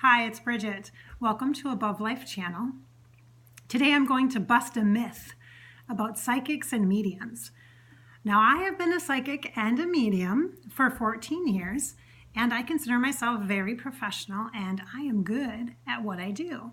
Hi, it's Bridget. Welcome to Above Life channel. Today I'm going to bust a myth about psychics and mediums. Now, I have been a psychic and a medium for 14 years, and I consider myself very professional, and I am good at what I do.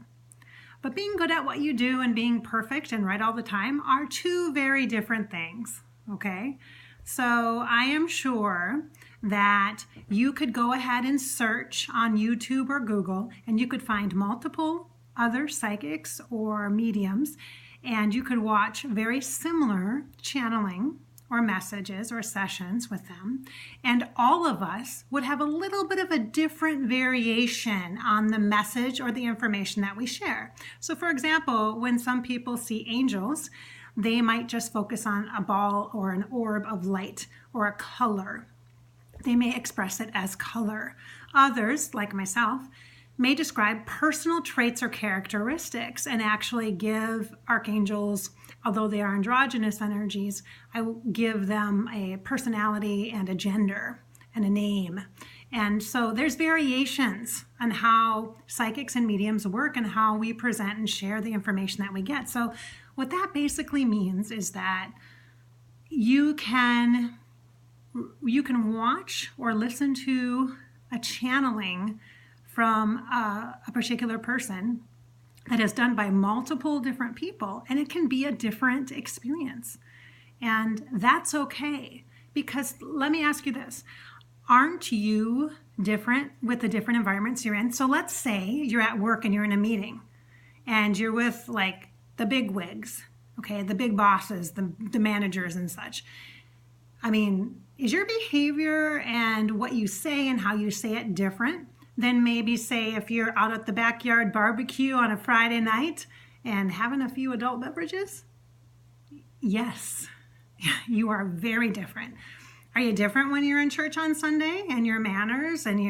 But being good at what you do and being perfect and right all the time are two very different things, okay? So I am sure that you could go ahead and search on YouTube or Google, and you could find multiple other psychics or mediums, and you could watch very similar channeling or messages or sessions with them, and all of us would have a little bit of a different variation on the message or the information that we share. So for example, when some people see angels, they might just focus on a ball or an orb of light or a color. They may express it as color. Others, like myself, may describe personal traits or characteristics and actually give archangels, although they are androgynous energies, I will give them a personality and a gender and a name. And so there's variations on how psychics and mediums work and how we present and share the information that we get. So what that basically means is that you can watch or listen to a channeling from a particular person that is done by multiple different people, and it can be a different experience. And that's okay, because let me ask you this. Aren't you different with the different environments you're in? So let's say you're at work and you're in a meeting and you're with like the big wigs, okay, the big bosses, the managers and such. I mean, is your behavior and what you say and how you say it different than maybe say if you're out at the backyard barbecue on a Friday night and having a few adult beverages? Yes, you are very different. Are you different when you're in church on Sunday and your manners and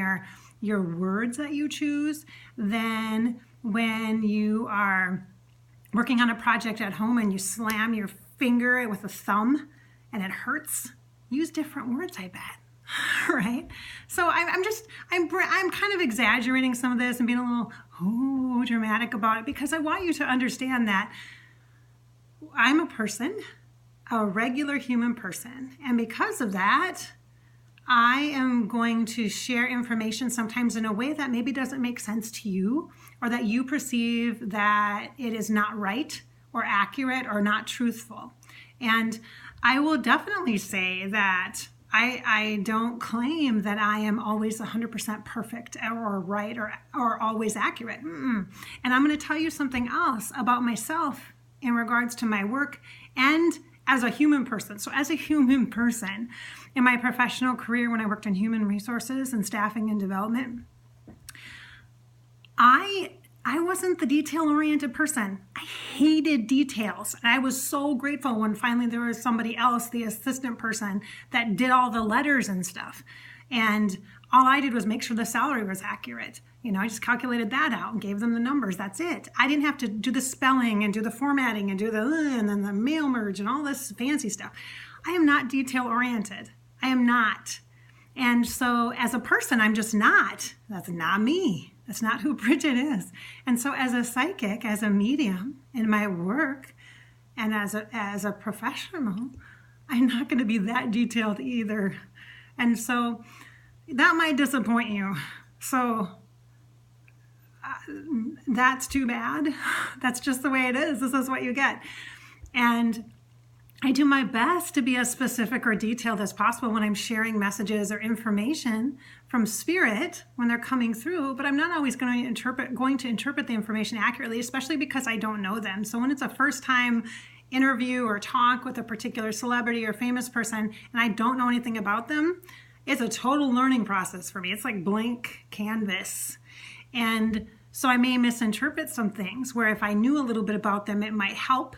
your words that you choose than when you are working on a project at home and you slam your finger with a thumb and it hurts? Use different words, I bet. Right? So I'm kind of exaggerating some of this and being a little dramatic about it, because I want you to understand that I'm a person, a regular human person, and because of that, I am going to share information sometimes in a way that maybe doesn't make sense to you, or that you perceive that it is not right or accurate or not truthful. And I will definitely say that I don't claim that I am always 100% perfect or right or always accurate. And I'm going to tell you something else about myself in regards to my work and as a human person. So as a human person, in my professional career when I worked in human resources and staffing and development, I wasn't the detail-oriented person. I hated details. And I was so grateful when finally there was somebody else, the assistant person, that did all the letters and stuff. And all I did was make sure the salary was accurate. You know, I just calculated that out and gave them the numbers. That's it. I didn't have to do the spelling and do the formatting and do and then the mail merge and all this fancy stuff. I am not detail-oriented. I am not. And so as a person, I'm just not. That's not me. That's not who Bridget is. And so as a psychic, as a medium in my work, and as a professional, I'm not going to be that detailed either. And so that might disappoint you. So that's too bad. That's just the way it is. This is what you get. And I do my best to be as specific or detailed as possible when I'm sharing messages or information from spirit when they're coming through, but I'm not always going to interpret the information accurately, especially because I don't know them. So when it's a first time interview or talk with a particular celebrity or famous person and I don't know anything about them, it's a total learning process for me. It's like blank canvas. And so I may misinterpret some things where if I knew a little bit about them, it might help.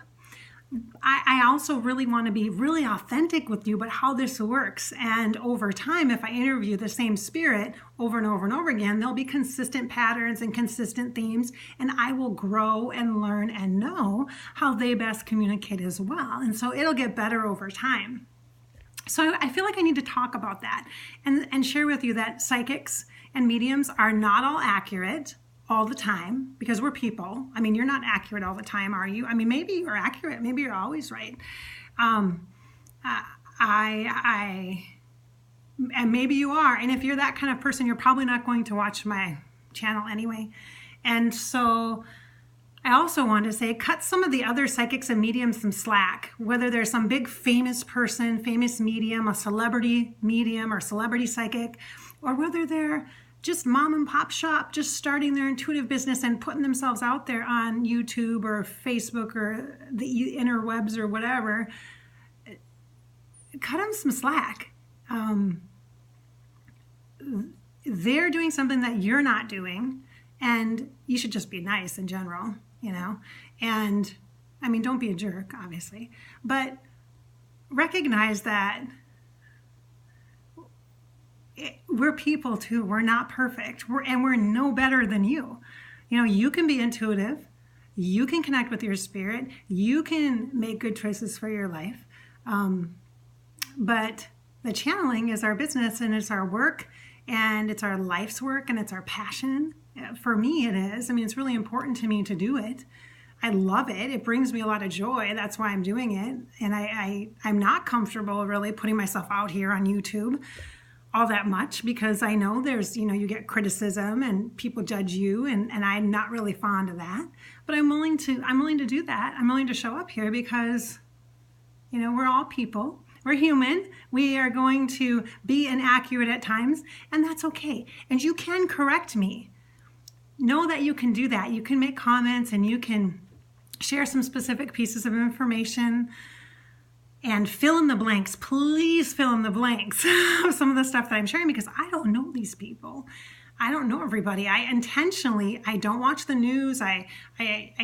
I also really want to be really authentic with you about how this works. And over time, if I interview the same spirit over and over and over again, there'll be consistent patterns and consistent themes, and I will grow and learn and know how they best communicate as well. And so it'll get better over time. So I feel like I need to talk about that and share with you that psychics and mediums are not all accurate. all the time, because we're people. I mean, you're not accurate all the time, are you? I mean, maybe you're accurate, maybe you're always right. And maybe you are. And if you're that kind of person, you're probably not going to watch my channel anyway. And so I also want to say, cut some of the other psychics and mediums some slack, whether there's some big famous person, famous medium, a celebrity medium or celebrity psychic, or whether they're just mom and pop shop, just starting their intuitive business and putting themselves out there on YouTube or Facebook or the interwebs or whatever. Cut them some slack. They're doing something that you're not doing, and you should just be nice in general, you know? And I mean, don't be a jerk, obviously, but recognize that we're people too. We're not perfect. And we're no better than you. You know, you can be intuitive. You can connect with your spirit. You can make good choices for your life. But the channeling is our business, and it's our work, and it's our life's work, and it's our passion. For me, it is. I mean, it's really important to me to do it. I love it. It brings me a lot of joy. That's why I'm doing it. And I'm not comfortable really putting myself out here on YouTube all that much, because I know there's, you know, you get criticism and people judge you, and I'm not really fond of that. But I'm willing to do that. I'm willing to show up here because, you know, we're all people. We're human. We are going to be inaccurate at times, and that's okay. And you can correct me. Know that you can do that. You can make comments, and you can share some specific pieces of information and fill in the blanks. Please fill in the blanks of some of the stuff that I'm sharing, because I don't know these people. I don't know everybody. I don't watch the news. I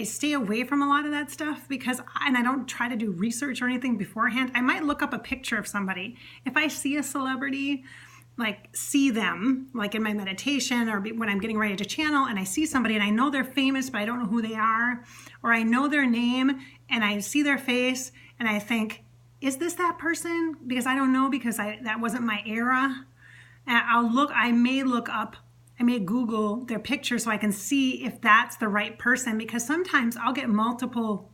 stay away from a lot of that stuff and I don't try to do research or anything beforehand. I might look up a picture of somebody. If I see a celebrity, like see them, like in my meditation or when I'm getting ready to channel, and I see somebody and I know they're famous, but I don't know who they are, or I know their name and I see their face and I think, is this that person? Because I don't know, because that wasn't my era. And I may Google their picture so I can see if that's the right person, because sometimes I'll get multiple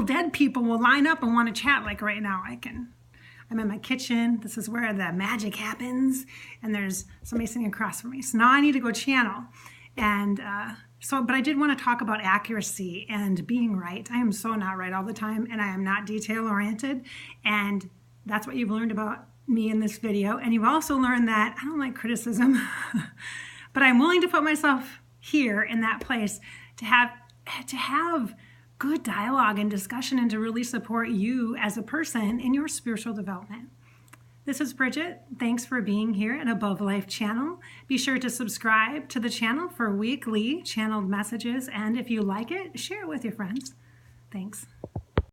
dead people will line up and want to chat. Like right now, I'm in my kitchen. This is where the magic happens, and there's somebody sitting across from me. So now I need to go channel. And but I did want to talk about accuracy and being right. I am so not right all the time, and I am not detail oriented. And that's what you've learned about me in this video. And you've also learned that I don't like criticism, but I'm willing to put myself here in that place to have good dialogue and discussion, and to really support you as a person in your spiritual development. This is Bridget. Thanks for being here at Above Life channel. Be sure to subscribe to the channel for weekly channeled messages, and if you like it, share it with your friends. Thanks.